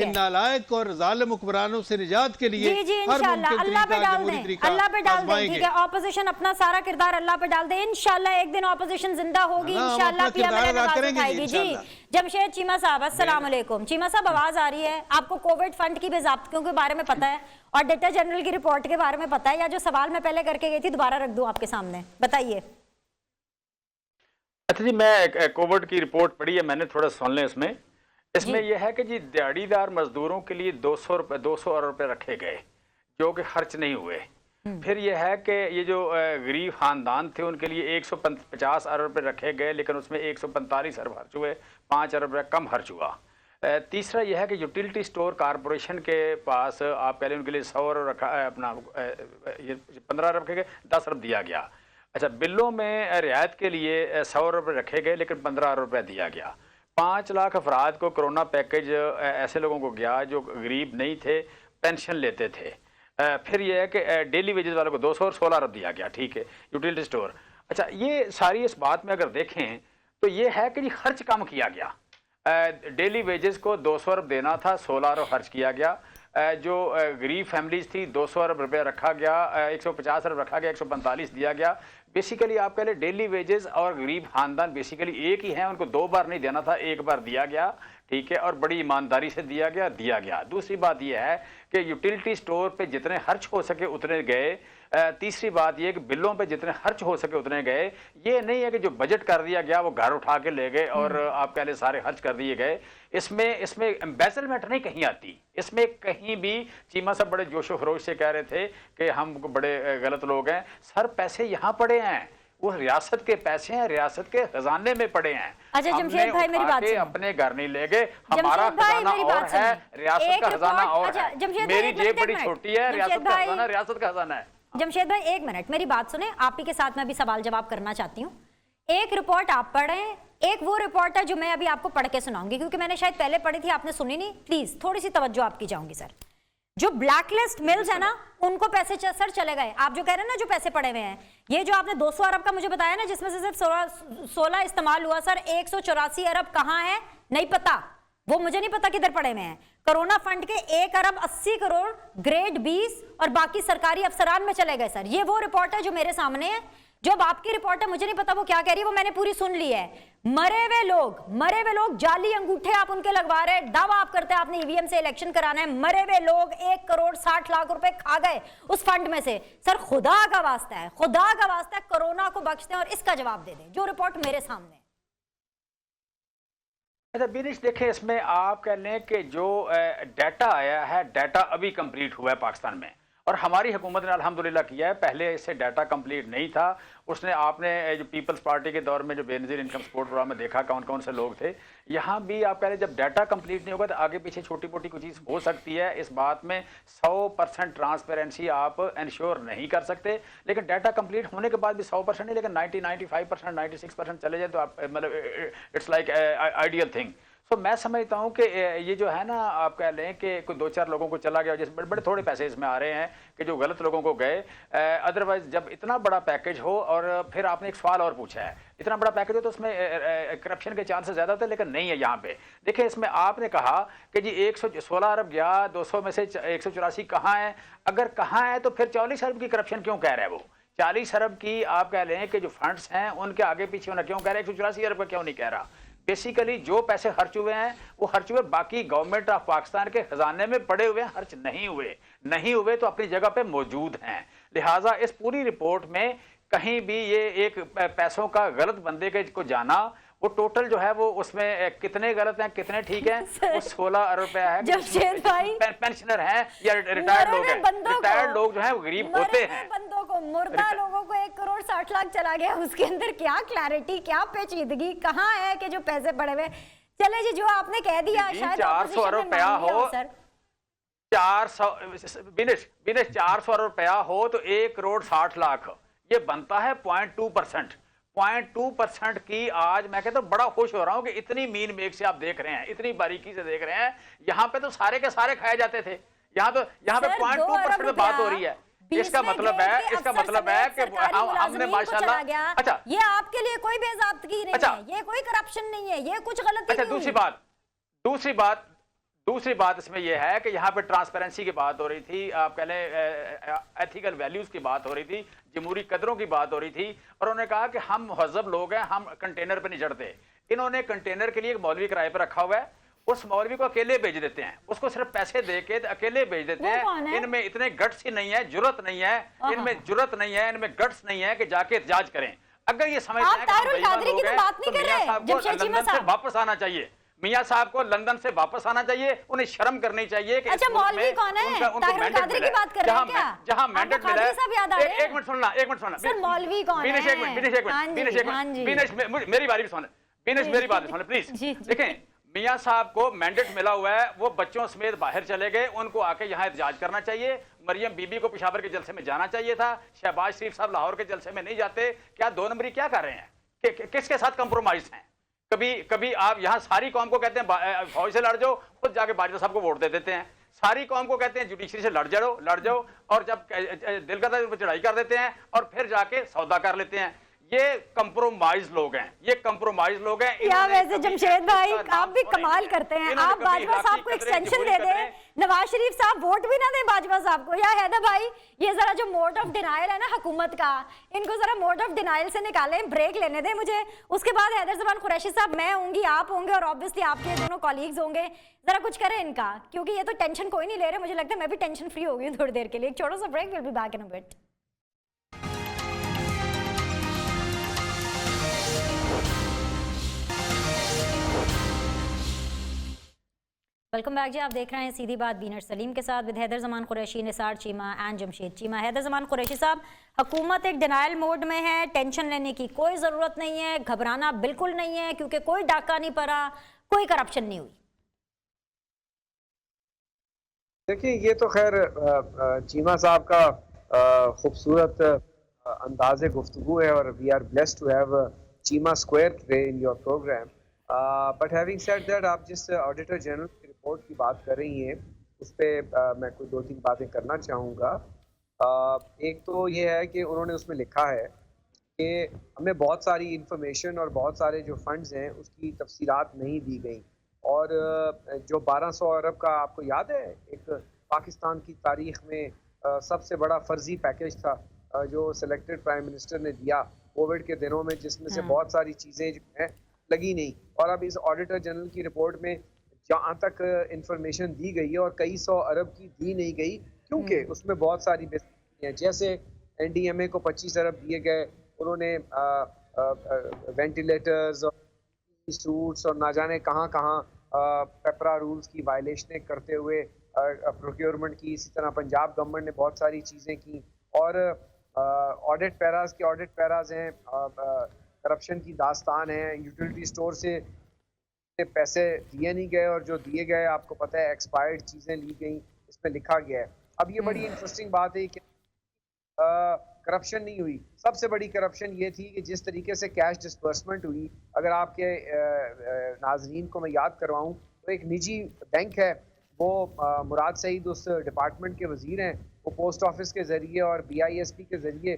नालायक और जालिम हुक्मरानों से निजात के लिए जी जी इंशाल्लाह अल्लाह पे डाल दें, अल्लाह पे डाल दें। ठीक है, ऑपोजिशन अपना सारा किरदार अल्लाह पे डाल दे। इंशाल्लाह एक दिन ऑपोजिशन जिंदा होगी, इंशाल्लाह पीएमएलएन आवाज उठाएगी। जी जमशेद चीमा साहब अस्सलाम वालेकुम। चीमा साहब आवाज आ रही है आपको? कोविड फंड की बेज़ाब्तियों के बारे में पता है और डायरेक्टर जनरल की रिपोर्ट के बारे में पता है, या जो सवाल मैं पहले करके गई थी दोबारा रख दूं आपके सामने, बताइए। अच्छा जी, मैं कोविड की रिपोर्ट पढ़ी है मैंने, थोड़ा सुन लें। इसमें यह है कि जी दिहाड़ीदार मजदूरों के लिए 200 अरब रुपए रखे गए जो कि खर्च नहीं हुए। फिर यह है कि ये जो गरीब खानदान थे उनके लिए 150 अरब रुपए रखे गए, लेकिन उसमें 145 अरब खर्च हुए, 5 अरब रुपये कम खर्च हुआ। तीसरा यह है कि यूटिलिटी स्टोर कॉरपोरेशन के पास आप पहले उनके लिए 100 अरब रखा, अपना ये 15 अरब रखे गए, 10 अरब दिया गया। अच्छा, बिलों में रियायत के लिए 100 अरब रखे गए लेकिन 15 अरब रुपये दिया गया। 5 लाख अफराद को कोरोना पैकेज ऐसे लोगों को गया जो गरीब नहीं थे, पेंशन लेते थे। फिर यह है कि डेली वेजेस वालों को 200 और 16 अरब दिया गया। ठीक है, यूटिलिटी स्टोर। अच्छा, ये सारी इस बात में अगर देखें तो ये है कि जी खर्च कम किया गया। डेली वेजेस को 200 अरब देना था, 16 अरब खर्च किया गया। जो गरीब फैमिलीज थी 200 अरब रुपये रखा गया, 150 अरब रखा गया, 145 दिया गया। बेसिकली आप कह लें डेली वेजेस और गरीब खानदान बेसिकली एक ही हैं, उनको 2 बार नहीं देना था, 1 बार दिया गया। ठीक है, और बड़ी ईमानदारी से दिया गया। दूसरी बात यह है कि यूटिलिटी स्टोर पे जितने खर्च हो सके उतने गए। तीसरी बात यह कि बिलों पे जितने खर्च हो सके उतने गए। ये नहीं है कि जो बजट कर दिया गया वो घर उठा के ले गए और आप कह लें सारे खर्च कर दिए गए। इसमें एम्बेसलमेंट नहीं कहीं आती। इसमें कहीं भी चीमा साहब बड़े जोशो खरोश से कह रहे थे कि हम बड़े गलत लोग हैं। सर पैसे यहाँ पड़े हैं, वो रियासत के पैसे हैं, रियासत के खजाने में पड़े हैं। अच्छा जमशेद भाई मेरी बात सुनिए, अपने घर नहीं ले गए, हमारा खजाना और है, रियासत का खजाना और है। मेरी जेब बड़ी छोटी है, रियासत का खजाना रियासत का खजाना है। जमशेद भाई एक मिनट मेरी बात सुने, आप ही के साथ मैं भी सवाल जवाब करना चाहती हूँ। एक रिपोर्ट आप पढ़ें, एक वो रिपोर्ट है जो मैं अभी आपको पढ़ के सुनाऊंगी, क्योंकि मैंने शायद पहले पढ़ी थी आपने सुनी नहीं। प्लीज थोड़ी सी तवज्जो आपकी चाहूंगी सर। जो ब्लैकलिस्ट मिल्स है ना उनको पैसे सर चले गए। आप जो कह रहे हैं ना जो पैसे पड़े हुए हैं, ये जो आपने 200 अरब का मुझे बताया ना जिसमें से सिर्फ 16 इस्तेमाल हुआ, सर 184 अरब कहाँ है नहीं पता, वो मुझे नहीं पता किधर पड़े हुए हैं। कोरोना फंड के 1 अरब 80 करोड़ ग्रेड 20 और बाकी सरकारी अफसरान में चले गए। सर ये वो रिपोर्ट है जो मेरे सामने है। जो आपकी रिपोर्ट है मुझे नहीं पता वो क्या कह रही है, वो मैंने पूरी सुन ली है। मरे हुए लोग जाली अंगूठे आप उनके लगवा रहे, दावा आप करते हैं आपने ईवीएम से इलेक्शन कराना है। मरे हुए लोग 1 करोड़ 60 लाख रुपए खा गए उस फंड में से। सर खुदा का वास्ता है, खुदा का वास्ता है, कोरोना को बख्श दें और इसका जवाब दे दें। जो रिपोर्ट मेरे सामने है अच्छा बिनिश, देखें इसमें आप कह लें कि जो डाटा आया है, डाटा अभी कंप्लीट हुआ है पाकिस्तान में, और हमारी हुकूमत ने अल्हम्दुलिल्लाह किया है। पहले इससे डाटा कंप्लीट नहीं था। उसने आपने जो पीपल्स पार्टी के दौर में जो बेनज़ीर इनकम सपोर्ट प्रोग्राम में देखा कौन कौन से लोग थे। यहाँ भी आप कह रहे जब डाटा कंप्लीट नहीं होगा तो आगे पीछे छोटी मोटी कुछ चीज़ हो सकती है। इस बात में 100% ट्रांसपेरेंसी आप इंश्योर नहीं कर सकते, लेकिन डाटा कंप्लीट होने के बाद भी 100% नहीं, लेकिन 90-95%, 96% चले जाए तो आप मतलब इट्स लाइक आइडियल थिंग। सो मैं समझता हूँ कि ये जो है ना, आप कह लें कि कोई 2-4 लोगों को चला गया, जैसे बड़े बड़े थोड़े पैसे इसमें आ रहे हैं कि जो गलत लोगों को गए। अदरवाइज जब इतना बड़ा पैकेज हो, और फिर आपने एक सवाल और पूछा है, इतना बड़ा पैकेज हो तो उसमें करप्शन के चांसेस ज़्यादा होते हैं, लेकिन नहीं है यहाँ पे। देखिए इसमें आपने कहा कि जी 116 अरब गया, 200 में से 184 कहाँ है? अगर कहाँ है तो फिर 40 अरब की करप्शन क्यों कह रहा है वो? 40 अरब की आप कह लें कि जो फंड्स हैं उनके आगे पीछे होना क्यों कह रहे हैं? 184 अरब का क्यों नहीं कह रहा? बेसिकली जो पैसे खर्च हुए हैं वो खर्च हुए बाकी गवर्नमेंट ऑफ पाकिस्तान के खजाने में पड़े हुए हैं, खर्च नहीं हुए तो अपनी जगह पे मौजूद हैं। लिहाजा इस पूरी रिपोर्ट में कहीं भी ये एक पैसों का गलत बंदे के को जाना, वो टोटल जो है वो उसमें कितने गलत हैं कितने ठीक हैं, वो 16 अरब रुपया है। जमशेद भाई, पेंशनर हैं या रिटायर्ड लोग हैं? रिटायर्ड लोग जो है वो गरीब होते हैं। बंदों को, मुर्दा लोगों को 1 करोड़ 60 लाख चला गया, उसके अंदर क्या क्लैरिटी, क्या पेचीदगी, कहाँ है कि जो पैसे पड़े हुए? चले जी, जो आपने कह दिया शायद 400 अरब रुपया हो, 400 बिनिश 400 अरब रुपया हो तो 1 करोड़ 60 लाख, ये बनता है 0.2%। 0.2% की आज मैं कहता हूँ बड़ा खुश हो रहा हूँ कि इतनी मीन मेक से आप देख रहे हैं, इतनी बारीकी से देख रहे हैं। यहाँ पे तो सारे के सारे खाए जाते थे, यहाँ पे 0.2% में बात हो रही है। इसका मतलब है कि हमने माशाल्लाह। अच्छा, ये आपके लिए कोई बेज़ाब्तगी नहीं है, ये कोई करप्शन नहीं है, ये कुछ गलती अच्छा, दूसरी बात इसमें यह है कि यहाँ पे ट्रांसपेरेंसी की बात हो रही थी, आप कह लें एथिकल वैल्यूज की बात हो रही थी, जमहूरी कदरों की बात हो रही थी, और उन्होंने कहा कि हम मुहज़्ज़ब लोग हैं, हम कंटेनर पे नहीं चढ़ते। इन्होंने कंटेनर के लिए एक मौलवी किराए पर रखा हुआ है, उस मौलवी को अकेले भेज देते हैं, उसको सिर्फ पैसे दे के अकेले भेज देते हैं। इनमें इतने गट्स ही नहीं है, जुर्रत नहीं है, इनमें जुर्रत नहीं है, इनमें गट्स नहीं है कि जाके एहतजाज करें। अगर ये समझते हैं कि हम बेईमान लोग हैं तो मियां साहब को लंदन से वापस आना चाहिए, मियां साहब को लंदन से वापस आना चाहिए, उन्हें शर्म करनी चाहिए कि अच्छा, मौलवी कौन है? उनको मैंडेट मिला है, जहां मैंडेट मिला है। एक मिनट सुनना सर, मौलवी कौन है? मेरी बारी सुन, मेरी बात सुन प्लीज। देखें, मियां साहब को मैंडेट मिला हुआ है, वो बच्चों समेत बाहर चले गए, उनको आके यहाँ एहतजाज करना चाहिए। मरियम बीबी को पेशावर के जलसे में जाना चाहिए था, शहबाज शरीफ साहब लाहौर के जलसे में नहीं जाते। क्या 2 नंबरी क्या कर रहे हैं? किसके साथ कंप्रोमाइज हैं? कभी आप यहाँ सारी कौम को कहते हैं फौज से लड़ जाओ, खुद जाके बाजवा साहब को वोट दे देते हैं। सारी कौम को कहते हैं जुडिशरी से लड़ जाओ, और जब दिल करता है चढ़ाई कर देते हैं और फिर जाके सौदा कर लेते हैं। ये कंप्रोमाइज लोग हैं, ये कंप्रोमाइज लोग हैं। या वैसे जमशेद भाई आप भी कमाल करते हैं, आप बाजवा साहब को एक्सटेंशन दे दें, नवाज शरीफ साहब वोट भी ना दें बाजवा साहब को। या हैदर भाई, ये जरा जो मोड ऑफ डिनाइल है ना हुकूमत का, इनको जरा मोड ऑफ डिनाइल से निकालें, ब्रेक लेने दें मुझे। उसके बाद हैदर ज़मान कुरैशी साहब, मैं होंगी, आप होंगे, और ऑब्वियसली आपके दोनों कॉलीग्स होंगे। जरा कुछ करें इनका, क्योंकि ये तो टेंशन कोई नहीं ले रहे। मुझे लगता है मैं भी टेंशन फ्री हो गई हूँ थोड़ी देर के लिए। एक छोटा सा break, will be back in a bit. Welcome back जी, आप देख रहे हैं सीधी बात बीनर सलीम के साथ विद हैदर ज़मान कुरैशी, निसार चीमा एंड जमशेद चीमा। हैदर ज़मान कुरैशी साहब, हुकूमत एक डिनाइल मोड में है, टेंशन लेने की कोई ज़रूरत नहीं है, घबराना बिल्कुल नहीं है, क्योंकि कोई डाका नहीं पड़ा, कोई करप्शन नहीं हुई। देखिए, ये तो खैर चीमा साहब का खूबसूरत अंदाज़े गुफ्तगू है, और we are blessed to have Cheema square today in your programme. But having said that, आप जिस ऑडिटर जनरल की रिपोर्ट की बात कर रही हैं उस पर मैं कोई 2-3 बातें करना चाहूँगा। एक तो ये है कि उन्होंने उसमें लिखा है कि हमें बहुत सारी इंफॉर्मेशन और बहुत सारे जो फंड्स हैं उसकी तफसीलात नहीं दी गई, और जो 1200 अरब का आपको याद है एक पाकिस्तान की तारीख में सबसे बड़ा फर्जी पैकेज था जो सिलेक्टेड प्राइम मिनिस्टर ने दिया कोविड के दिनों में, जिसमें से बहुत सारी चीज़ें जो हैं लगी नहीं। और अब इस ऑडिटर जनरल की रिपोर्ट में जहाँ तक इंफॉर्मेशन दी गई है और कई 100 अरब की दी नहीं गई, क्योंकि उसमें बहुत सारी बेसिक हैं। जैसे NDMA को 25 अरब दिए गए, उन्होंने वेंटिलेटर्स और सूट्स और ना जाने कहाँ कहाँ पेपरा रूल्स की वायलेशनें करते हुए प्रोक्योरमेंट की। इसी तरह पंजाब गवर्नमेंट ने बहुत सारी चीज़ें की और ऑडिट पैराज हैं, करप्शन की दास्तान है। यूटिलिटी स्टोर से पैसे दिए नहीं गए और जो दिए गए आपको पता है एक्सपायर्ड चीज़ें ली गई, इसमें लिखा गया है। अब ये बड़ी इंटरेस्टिंग बात है कि करप्शन नहीं हुई। सबसे बड़ी करप्शन ये थी कि जिस तरीके से कैश डिस्बर्समेंट हुई, अगर आपके नाजरीन को मैं याद करवाऊं तो एक निजी बैंक है, वो मुराद सईद उस डिपार्टमेंट के वजीर हैं, वो पोस्ट ऑफिस के ज़रिए और BISP के ज़रिए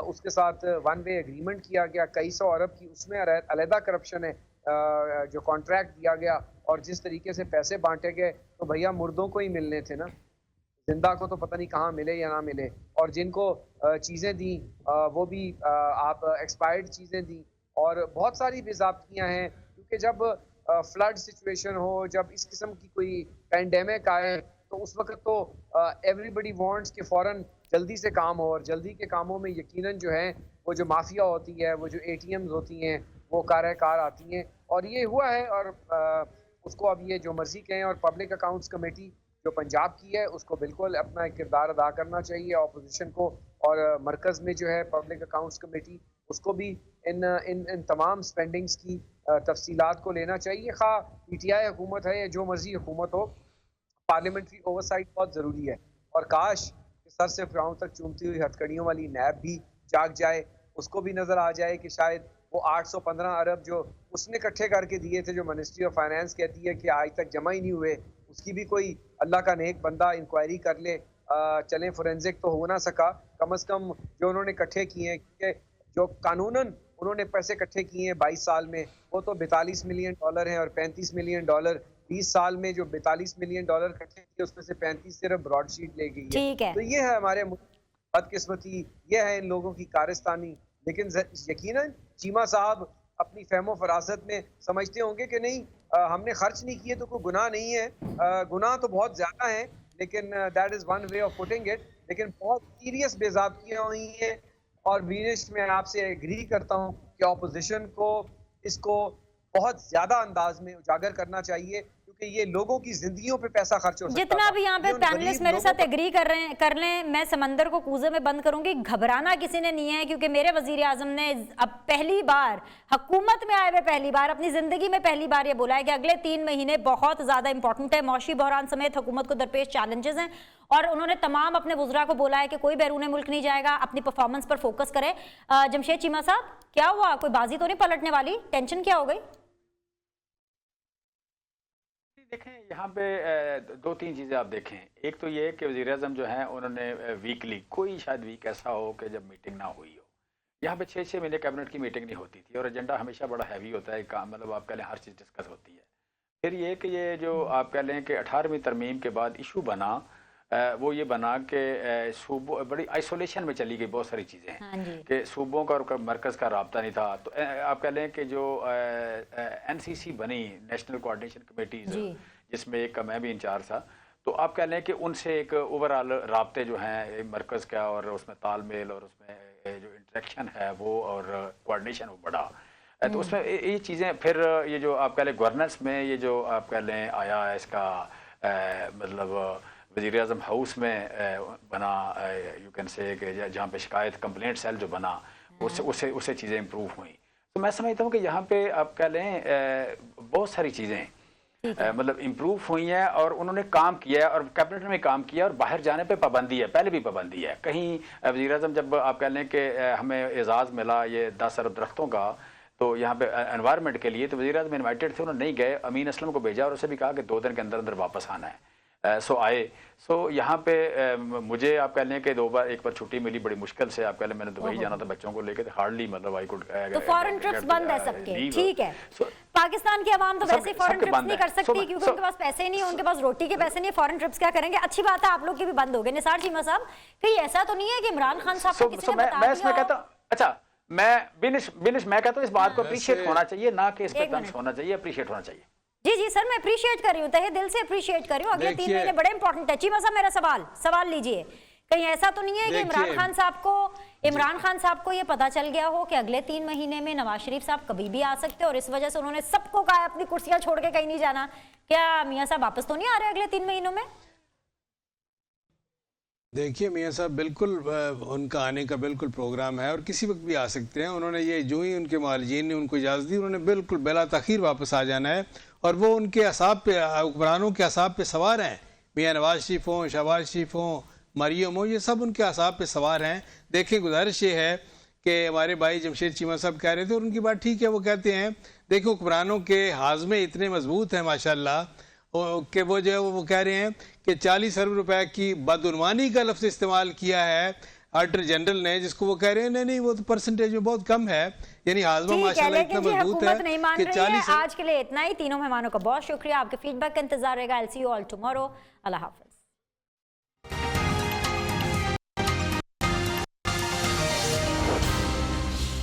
उसके साथ वन वे एग्रीमेंट किया गया कई सौ अरब की, उसमें अलहदा करप्शन है। जो कॉन्ट्रैक्ट दिया गया और जिस तरीके से पैसे बांटे गए, तो भैया मुर्दों को ही मिलने थे ना, जिंदा को तो पता नहीं कहाँ मिले या ना मिले। और जिनको चीज़ें दी वो भी आप एक्सपायर्ड चीज़ें दी और बहुत सारी बेज़ाब्तियाँ हैं। क्योंकि जब फ्लड सिचुएशन हो, जब इस किस्म की कोई पैंडेमिक आए, तो उस वक्त तो एवरीबडी वांट्स कि फ़ौरन जल्दी से काम हो, और जल्दी के कामों में यकीनन जो है वो जो माफिया होती है, वो जो ATMs होती हैं, वो कार आती हैं। और ये हुआ है और उसको अब ये जो मर्जी कहें। और पब्लिक अकाउंट्स कमेटी जो पंजाब की है उसको बिल्कुल अपना किरदार अदा करना चाहिए अपोजिशन को, और मरकज़ में जो है पब्लिक अकाउंट्स कमेटी, उसको भी इन तमाम स्पेंडिंग्स की तफसीलात को लेना चाहिए। खा PTI हुकूमत है या जो मर्जी हुकूमत हो, पार्लियामेंट्री ओवरसाइट बहुत ज़रूरी है। और काश सर से पाँव तक चूमती हुई हथकड़ियों वाली नैब भी जाग जाए, उसको भी नज़र आ जाए कि शायद वो 815 अरब जो उसने इकट्ठे करके दिए थे, जो मिनिस्ट्री ऑफ फाइनेंस कहती है कि आज तक जमा ही नहीं हुए, उसकी भी कोई अल्लाह का नेक बंदा इंक्वायरी कर ले। चलें फोरेंसिक तो हो ना सका, कम से कम जो उन्होंने इकट्ठे किए हैं, क्योंकि जो कानूनन उन्होंने पैसे इकट्ठे किए हैं 22 साल में, वो तो $42 मिलियन हैं और $35 मिलियन 20 साल में जो $42 मिलियन इकट्ठे किए, उसमें से 35 सिर्फ ब्रॉडशीट ले गई है। तो ये है हमारे बदकिस्मती, ये है इन लोगों की कारस्तानी। लेकिन यकीनन चीमा साहब अपनी फहमो फरासत में समझते होंगे कि नहीं, हमने खर्च नहीं किए तो कोई गुनाह नहीं है। गुनाह तो बहुत ज़्यादा है, लेकिन that is one way of putting it. लेकिन बहुत सीरियस बेज़ाब्तियाँ हुई हैं और बीनिश में आपसे एग्री करता हूँ कि ऑपोजिशन को इसको बहुत ज़्यादा अंदाज में उजागर करना चाहिए, क्योंकि ये लोगों की जिंदगियों पे पैसा खर्च हो सकता है। जितना भी यहाँ पे पैनलिस्ट मेरे साथ एग्री कर लें, मैं समंदर को कूजे में बंद करूंगी। घबराना किसी ने नहीं है, क्योंकि मेरे वजीर आजम ने अब पहली बार हुकूमत में आए हुए पहली बार अपनी जिंदगी में पहली बार ये बोला है कि अगले 3 महीने बहुत ज्यादा इंपॉर्टेंट है, मौशी बहरान समेत हुकूमत को दरपेश चैलेंजेस हैं। और उन्होंने तमाम अपने वुज़रा को बोला है कि कोई बैरून मुल्क नहीं जाएगा, अपनी परफॉर्मेंस पर फोकस करे। जमशेद चीमा साहब, क्या हुआ, कोई बाजी तो नहीं पलटने वाली? टेंशन क्या हो गई? देखें, यहाँ पे 2-3 चीज़ें आप देखें। एक तो ये कि वज़ीर-ए-आज़म जो हैं उन्होंने वीकली, कोई शायद वीक ऐसा हो कि जब मीटिंग ना हुई हो। यहाँ पे 6-6 महीने कैबिनेट की मीटिंग नहीं होती थी और एजेंडा हमेशा बड़ा हैवी होता है, काम मतलब आप कह लें हर चीज़ डिस्कस होती है। फिर ये कि ये जो आप कह लें कि 18वीं तरमीम के बाद इशू बना, वो ये बना कि सूबों बड़ी आइसोलेशन में चली गई बहुत सारी चीज़ें हैं कि सूबों का और मरकज़ का रब्ता नहीं था। तो आप कह लें कि जो NCC बनी, नेशनल कोऑर्डिनेशन कमेटीज़, जिसमें एक का मैं भी इंचार्ज था, तो आप कह लें कि उनसे एक ओवरऑल राब्ते जो हैं मरकज़ का और उसमें तालमेल और उसमें जो इंटरेक्शन है वो और कोऑर्डिनेशन वो बढ़ा। तो उसमें ये चीज़ें, फिर ये जो आप कह लें गवर्नेंस में ये जो आप कह लें आया है, इसका मतलब वज़ीर-ए-आज़म हाउस में बना, यू कैन से कि जहाँ पे शिकायत कंप्लेंट सेल जो बना, उससे चीज़ें इम्प्रूव हुई। तो मैं समझता हूँ कि यहाँ पे आप कह लें बहुत सारी चीज़ें मतलब इम्प्रूव हुई हैं और उन्होंने काम किया है और कैबिनेट में काम किया और बाहर जाने पे पाबंदी है, पहले भी पाबंदी है। कहीं वज़ीर-ए-आज़म जब आप कह लें कि हमें एजाज़ मिला ये 10 अरब दरख्तों का, तो यहाँ पे एनवायरनमेंट के लिए, तो वज़ीर-ए-आज़म इन्वाइटेड थे, उन्होंने नहीं गए, अमीन असलम को भेजा और उसे भी कहा कि 2 दिन के अंदर अंदर वापस आना है। सो आए। सो यहाँ पे मुझे आप कह लें कि 2 बार, एक बार छुट्टी मिली बड़ी मुश्किल से, आप कह लें मैंने दुबई जाना था बच्चों को लेकर, हार्डली मतलब आई कुड, तो फॉरेन ट्रिप्स बंद है सबके, ठीक है। पाकिस्तान की आवाम तो वैसे ही फॉरेन ट्रिप्स नहीं कर सकती क्योंकि उनके पास पैसे नहीं है, उनके पास रोटी के पैसे नहीं है, फॉरेन ट्रिप्स क्या करेंगे? अच्छी बात है आप लोग के भी बंद हो गए। निसार चीमा साहब, कहीं ऐसा तो नहीं है कि इमरान खान साहब को किसी ने बता दिया? मैं इसमें कहता हूं, अच्छा मैं कहता हूं इस बात को अप्रिशिएट होना चाहिए, ना कि इस पे तंज होना चाहिए, अप्रिशिएट होना चाहिए। जी सर, मैं अप्रिशिएट कर रही हूँ, तहे दिल से अप्रिशिएट कर रही हूँ। अगले 3 महीने बड़े इंपॉर्टेंट है। चीमा साहब, मेरा सवाल लीजिए कहीं ऐसा तो नहीं है कि देखिए- इमरान खान साहब को ये पता चल गया हो कि अगले 3 महीने में नवाज शरीफ साहब कभी भी आ सकते हैं और इस वजह से उन्होंने सबको कहा है अपनी कुर्सियां छोड़ के कहीं नहीं जाना? क्या मियां साहब वापस तो नहीं आ रहे अगले 3 महीनों में? देखिए मियां साहब बिल्कुल उनका आने का बिल्कुल प्रोग्राम है और किसी वक्त भी आ सकते हैं। उन्होंने ये जो ही उनके मालिजीन ने उनको इजाज़त दी, उन्होंने बिल्कुल बिला तखीर वापस आ जाना है और वो उनके असाब पे, हुक्मरानों के असाब पे सवार हैं। मियां नवाज शरीफ हों, शहबाज शरीफ हों, मरियम हो, ये सब उनके असाब पे सवार हैं। देखें, गुजारिश ये है कि हमारे भाई जमशेद चीमा साहब कह रहे थे और उनकी बात ठीक है, वो कहते हैं देखो हुक्मरानों के हाजमे इतने मजबूत हैं माशाल्लाह कि वो जो है वो कह रहे हैं कि 40 अरब रुपए की बदउनवानी का लफ्ज़ इस्तेमाल किया है ऑडिटर जनरल ने, जिसको वो कह रहे हैं नहीं नहीं वो तो परसेंटेज में बहुत कम है, यानी हाजमा माशाल्लाह इतना मजबूत है नहीं मान कि रही है। 40 आज के लिए इतना ही। तीनों मेहमानों का बहुत शुक्रिया, आपके फीडबैक का इंतजार रहेगा। I'll see you all tomorrow। अल्लाह हाफ़िज़।